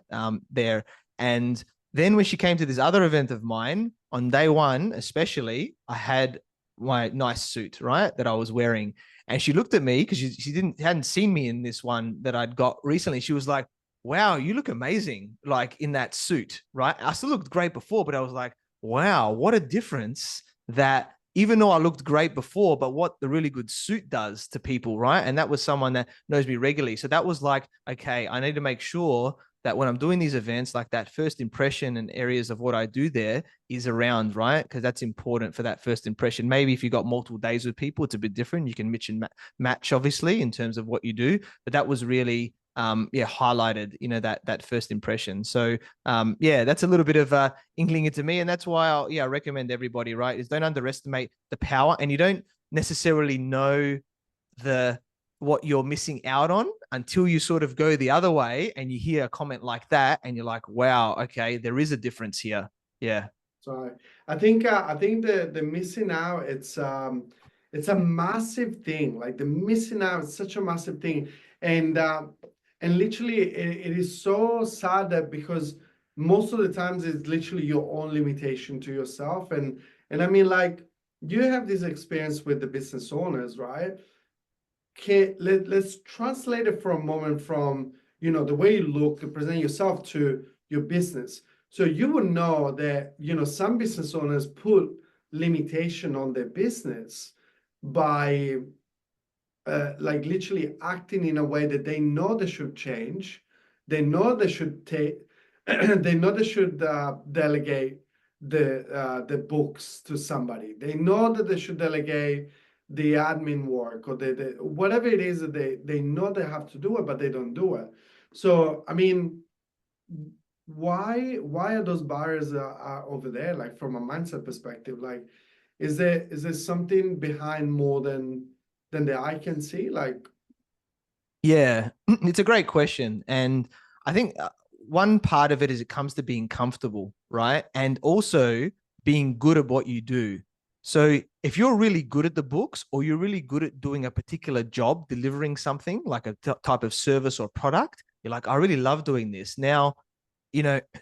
There. And then when she came to this other event of mine, on day one especially, I had my nice suit, right, that I was wearing. And she looked at me because she hadn't seen me in this one that I'd got recently. She was like, wow, you look amazing, like in that suit, right? I still looked great before, but I was like, wow, what a difference that even though I looked great before, but what the really good suit does to people, right? And that was someone that knows me regularly. So that was like, okay, I need to make sure that when I'm doing these events, like that first impression and areas of what I do there is around, right? Because that's important for that first impression. Maybe if you got multiple days with people, it's a bit different. You can mix and match, obviously, in terms of what you do. But that was really highlighted, that first impression. So that's a little bit of inkling into me. And that's why I recommend everybody, right, is don't underestimate the power, and you don't necessarily know what you're missing out on until you sort of go the other way and you hear a comment like that and you're like, wow, okay, there is a difference here. Yeah. So I think the missing out, it's a massive thing. Like the missing out is such a massive thing. And literally it is so sad that, because most of the times it's literally your own limitation to yourself. And I mean, like, you have this experience with the business owners, right? Okay, let's translate it for a moment from, the way you look and present yourself to your business. So you would know that, some business owners put limitation on their business by like literally acting in a way that they know they should change. They know they should take, they know they should delegate the books to somebody. They know that they should delegate the admin work, or the whatever it is that they know they have to do it, but they don't do it. So I mean, why are those barriers are over there? Like, from a mindset perspective, like, is there something behind more than the eye can see? Like, yeah, it's a great question. And I think one part of it is it comes to being comfortable, right? And also being good at what you do. So if you're really good at the books, or you're really good at doing a particular job, delivering something like a type of service or product, you're like, I really love doing this. Now,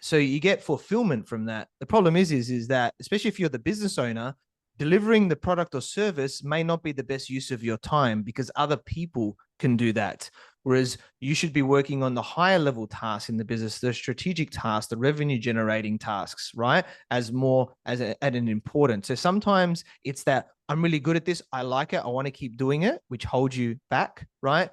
so you get fulfillment from that. The problem is that, especially if you're the business owner, delivering the product or service may not be the best use of your time, because other people can do that. Whereas you should be working on the higher level tasks in the business, the strategic tasks, the revenue generating tasks, right? As an important. So sometimes it's that I'm really good at this. I like it. I want to keep doing it, which holds you back, right?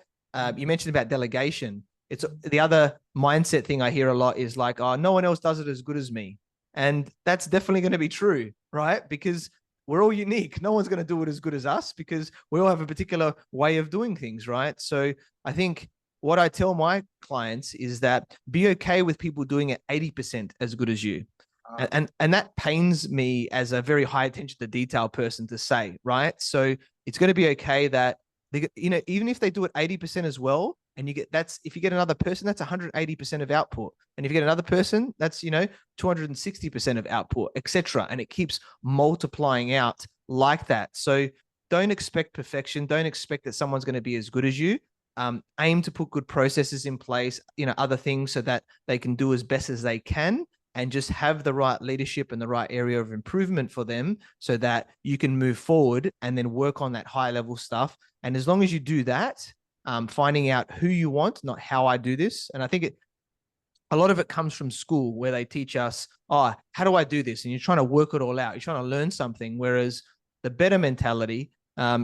You mentioned about delegation. It's the other mindset thing I hear a lot is like, oh, no one else does it as good as me. And that's definitely going to be true, right? Because we're all unique. No one's going to do it as good as us, because we all have a particular way of doing things, right? So I think what I tell my clients is that be okay with people doing it 80% as good as you. And that pains me as a very high attention to detail person to say, right? So it's going to be okay that even if they do it 80% as well, and if you get another person, that's 180% of output. And if you get another person, that's 260% of output, etc. And it keeps multiplying out like that. So don't expect perfection. Don't expect that someone's going to be as good as you. Aim to put good processes in place, other things, so that they can do as best as they can, and just have the right leadership and the right area of improvement for them, so that you can move forward and then work on that high level stuff. And as long as you do that, finding out who you want, not how I do this. And I think a lot of it comes from school, where they teach us, oh, how do I do this? And you're trying to work it all out. You're trying to learn something. Whereas the better mentality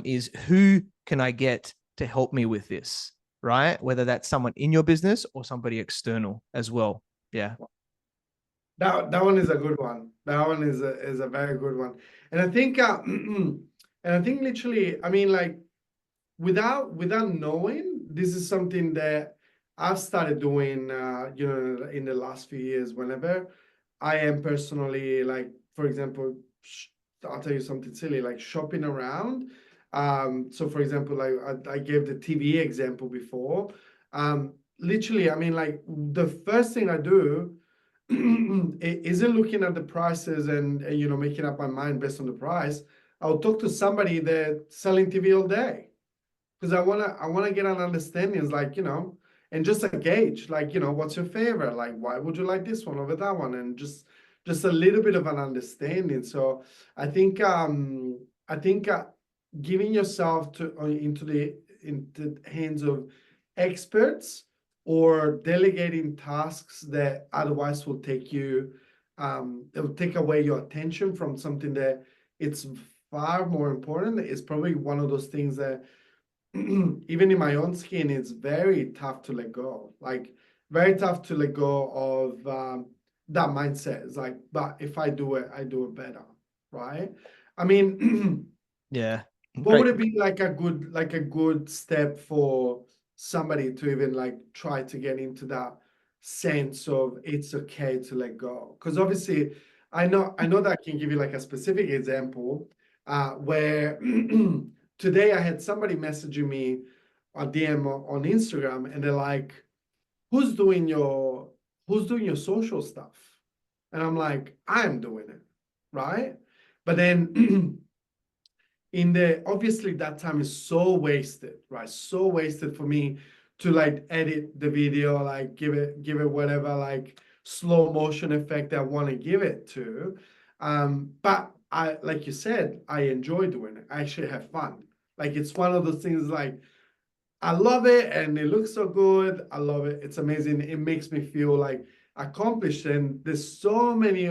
is, who can I get to help me with this, right? Whether that's someone in your business or somebody external as well. Yeah. That one is a good one. That one is a very good one. And I think literally, I mean, like, without knowing, this is something that I've started doing, in the last few years. Whenever I am personally, like, for example, I'll tell you something silly, like shopping around. So for example, like I gave the TV example before. Literally, I mean, like, the first thing I do isn't looking at the prices and making up my mind based on the price. I'll talk to somebody that's selling TV all day, because I wanna get an understanding. It's like, and just a gauge, like, what's your favorite? Like, why would you like this one over that one? And just a little bit of an understanding. So I think giving yourself into the hands of experts, or delegating tasks that otherwise will take you, it will take away your attention from something that it's far more important. It's probably one of those things that even in my own skin, it's very tough to let go. Like, very tough to let go of that mindset. It's like, but if I do it better, right? I mean, Yeah. what would it be like a good step for somebody to even like try to get into that sense of it's okay to let go. Because obviously I know that I can give you like a specific example where today I had somebody messaging me a DM on Instagram, and they're like, who's doing your social stuff? And I'm like, I'm doing it, right? But then obviously that time is so wasted, right? So wasted for me to like edit the video, like give it whatever like slow motion effect I want to give it to. But I, like you said, I enjoy doing it. I actually have fun. Like it's one of those things like I love it and it looks so good. I love it. It's amazing. It makes me feel like accomplished, and there's so many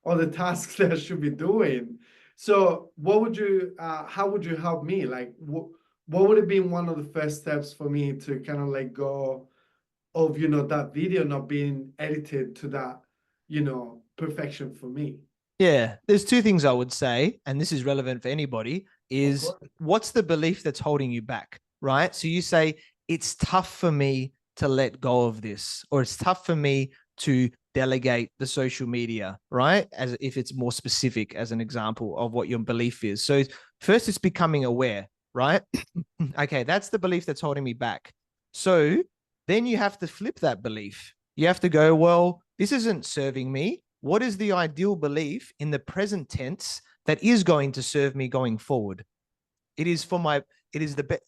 other tasks that I should be doing. So what would you, how would you help me? Like what would have been one of the first steps for me to kind of let go of, you know, that video not being edited to that, you know, perfection for me? Yeah, there's two things I would say, and this is relevant for anybody, Of is course. what's the belief that's holding you back, right? So you say, it's tough for me to let go of this, or it's tough for me to delegate the social media, right? As if it's more specific as an example of what your belief is. So first it's becoming aware, right? Okay, that's the belief that's holding me back. So then you have to flip that belief. You have to go, well, this isn't serving me. What is the ideal belief in the present tense that is going to serve me going forward? It is the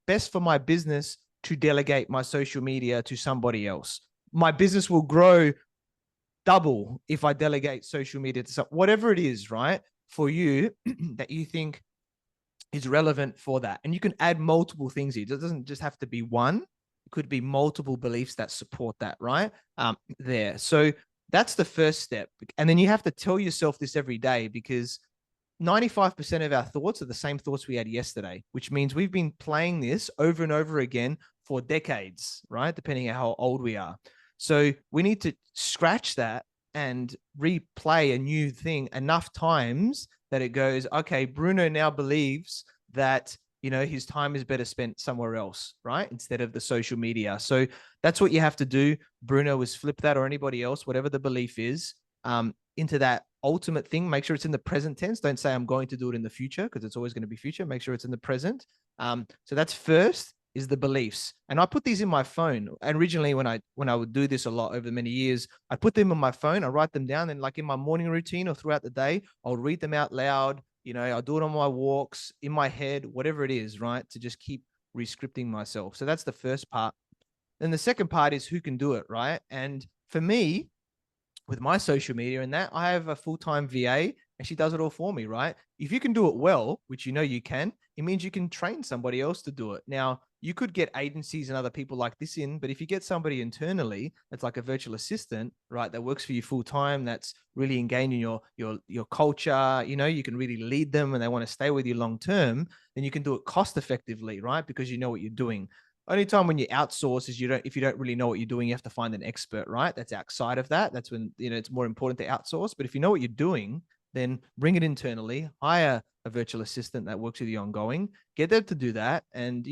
best for my business to delegate my social media to somebody else. My business will grow double if I delegate social media to whatever it is, right? For you that you think is relevant for that. And you can add multiple things here. It doesn't just have to be one. It could be multiple beliefs that support that, right? There. So that's the first step. And then you have to tell yourself this every day, because 95% of our thoughts are the same thoughts we had yesterday, which means we've been playing this over and over again for decades, right? Depending on how old we are. So we need to scratch that and replay a new thing enough times that it goes, okay, Bruno now believes that, you know, his time is better spent somewhere else, right? Instead of the social media. So that's what you have to do. Bruno, is flip that, or anybody else, whatever the belief is, into that ultimate thing. Make sure it's in the present tense. Don't say I'm going to do it in the future, because it's always going to be future. Make sure it's in the present. So that's first, is the beliefs. And I put these in my phone. And originally when I would do this a lot over many years, I put them on my phone, I write them down, and like in my morning routine or throughout the day, I'll read them out loud. You know, I'll do it on my walks, in my head, whatever it is, right? To just keep rescripting myself. So that's the first part. Then the second part is who can do it, right? And for me, with my social media and that, I have a full-time VA and she does it all for me, right? If you can do it well, which you know you can, it means you can train somebody else to do it. Now, you could get agencies and other people like this in, but if you get somebody internally that's like a virtual assistant, right, that works for you full-time, that's really engaged in your culture, you know, you can really lead them and they want to stay with you long-term, then you can do it cost-effectively, right? Because you know what you're doing. Only time when you outsource is if you don't really know what you're doing, you have to find an expert, right? That's outside of that. That's when, you know, it's more important to outsource. But if you know what you're doing, then bring it internally, hire a virtual assistant that works with you ongoing, get them to do that. And,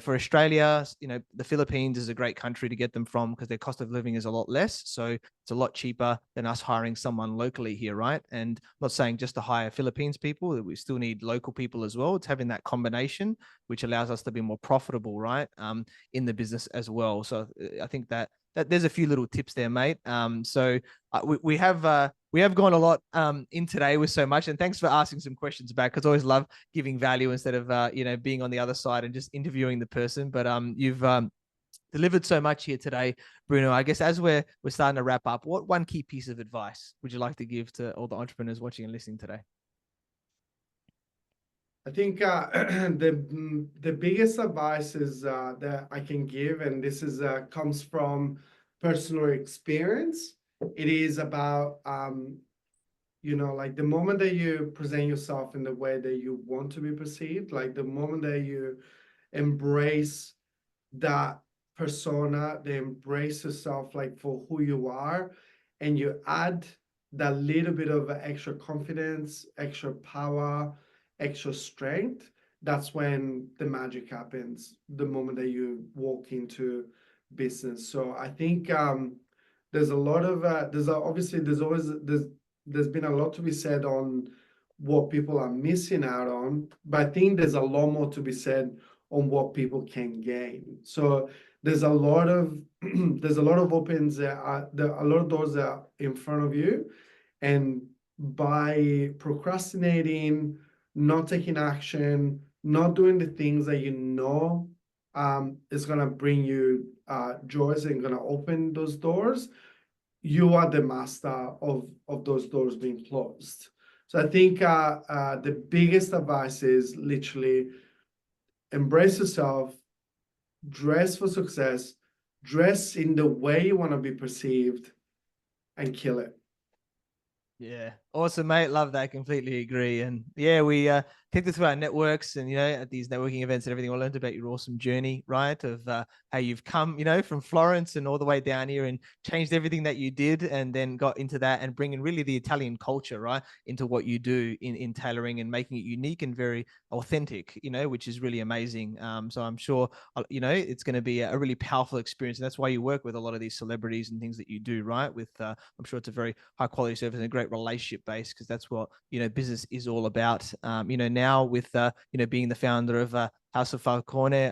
for Australia, the Philippines is a great country to get them from, because their cost of living is a lot less. So it's a lot cheaper than us hiring someone locally here, right? And I'm not saying just to hire Philippines people, we still need local people as well. It's having that combination, which allows us to be more profitable, right? In the business as well. So I think that there's a few little tips there, mate. So we have gone a lot in today with so much, and thanks for asking some questions back, because I always love giving value instead of being on the other side and just interviewing the person. But you've delivered so much here today, Bruno. I guess as we're starting to wrap up, what one key piece of advice would you like to give to all the entrepreneurs watching and listening today? I think the biggest advice is that I can give, and this is comes from personal experience. It is about like the moment that you present yourself in the way that you want to be perceived, like the moment that you embrace that persona, they embrace yourself like for who you are, and you add that little bit of extra confidence, extra power, extra strength, that's when the magic happens, the moment that you walk into business. So I think there's a lot of there's been a lot to be said on what people are missing out on, but I think there's a lot more to be said on what people can gain. So there's a lot of there's a lot of opens there are a lot of doors that are in front of you, and by procrastinating, not taking action, not doing the things that you know is gonna bring you joys and gonna open those doors, you are the master of those doors being closed. So I think the biggest advice is literally embrace yourself, dress for success, dress in the way you want to be perceived, and kill it. Yeah, awesome, mate. Love that. Completely agree. And yeah, we connected through our networks, and at these networking events and everything. I learned about your awesome journey, right? Of how you've come, from Florence and all the way down here, and changed everything that you did, and then got into that and bringing really the Italian culture, right, into what you do in tailoring and making it unique and very authentic, which is really amazing. So I'm sure, it's going to be a really powerful experience. And that's why you work with a lot of these celebrities and things that you do, right? With I'm sure it's a very high quality service and a great relationship base, because that's what business is all about. Now with being the founder of House of Falcone,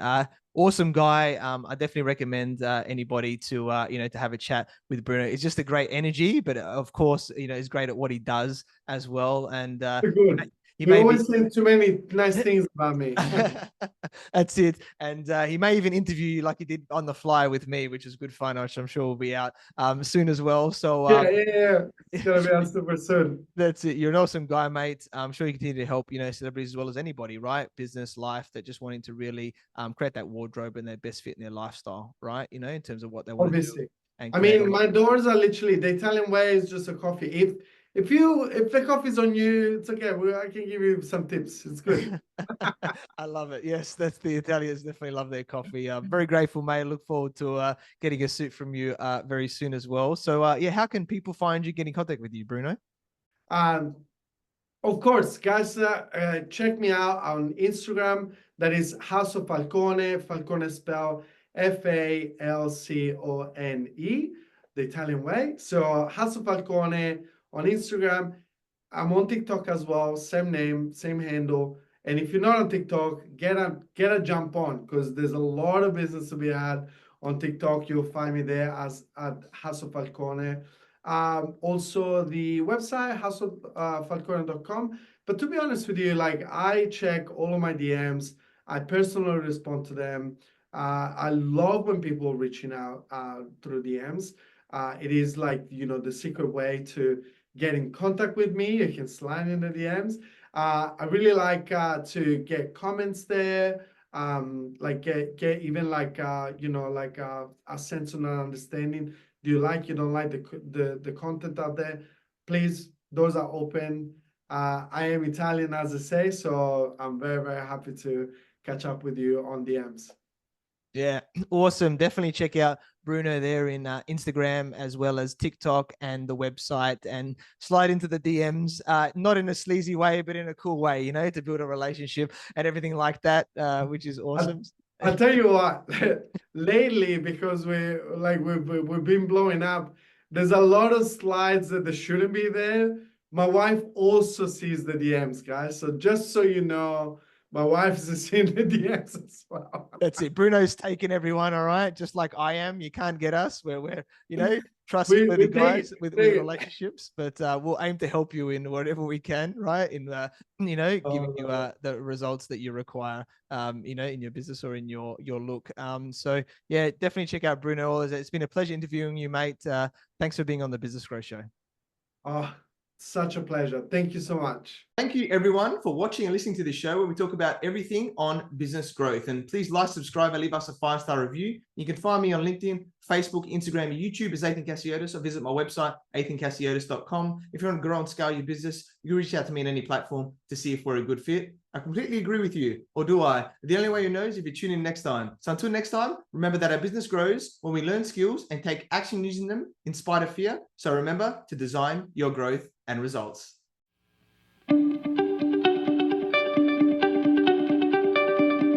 awesome guy. I definitely recommend anybody to to have a chat with Bruno. It's just a great energy, but of course he's great at what he does as well. And Good. he You may always be... say too many nice things about me. That's it. And he may even interview you like he did on the fly with me, which is good fun, which I'm sure will be out soon as well. So yeah. It's gonna be out super soon. That's it. You're an awesome guy, mate. I'm sure you continue to help, celebrities as well as anybody, right? Business, life, that just wanting to really create that wardrobe and their best fit in their lifestyle, right? In terms of what they want to do. Obviously. And I mean, my doors are literally the Italian way is just a coffee. If the coffee's on you, it's okay. I can give you some tips. It's good. I love it. Yes, that's the Italians definitely love their coffee. I'm very grateful, mate. Look forward to getting a suit from you very soon as well. So how can people find you, get in contact with you, Bruno? Of course, guys, check me out on Instagram. That is House of Falcone. Falcone spelled Falcone, the Italian way. So House of Falcone on Instagram. I'm on TikTok as well. Same name, same handle. And if you're not on TikTok, get a jump on, because there's a lot of business to be had on TikTok. You'll find me there as at House of Falcone. Also the website houseoffalcone.com. But to be honest with you, like, I check all of my DMs. I personally respond to them. I love when people reaching out through DMs. It is like, the secret way to get in contact with me. You can slide in the DMs. I really like to get comments there. Like get even like a sense of understanding. Do you like, you don't like the content out there? Please, doors are open. I am Italian, as I say, so I'm very, very happy to catch up with you on DMs. Yeah, awesome. Definitely check out Bruno there in Instagram, as well as TikTok and the website, and slide into the DMs, not in a sleazy way, but in a cool way, to build a relationship and everything like that, which is awesome. I'll tell you what, lately, because we've been blowing up, there's a lot of slides that they shouldn't be there. My wife also sees the DMs, guys. So just so you know, my wife is seeing the DMs as well. That's it. Bruno's taking everyone, all right? Just like I am. You can't get us. We're trustworthy guys with relationships, but we'll aim to help you in whatever we can, right? In giving you the results that you require, in your business or in your look. So yeah, definitely check out Bruno. It's been a pleasure interviewing you, mate. Thanks for being on the Business Growth Show. Oh, such a pleasure. Thank you so much. Thank you, everyone, for watching and listening to this show where we talk about everything on business growth. And please like, subscribe, and leave us a 5-star review. You can find me on LinkedIn, Facebook, Instagram, and YouTube as Ethan Cassiotis, or visit my website, ethancassiotis.com. If you want to grow and scale your business, you can reach out to me on any platform to see if we're a good fit. I completely agree with you, or do I? The only way you know is if you tune in next time. So until next time, remember that our business grows when we learn skills and take action using them in spite of fear. So remember to design your growth and results.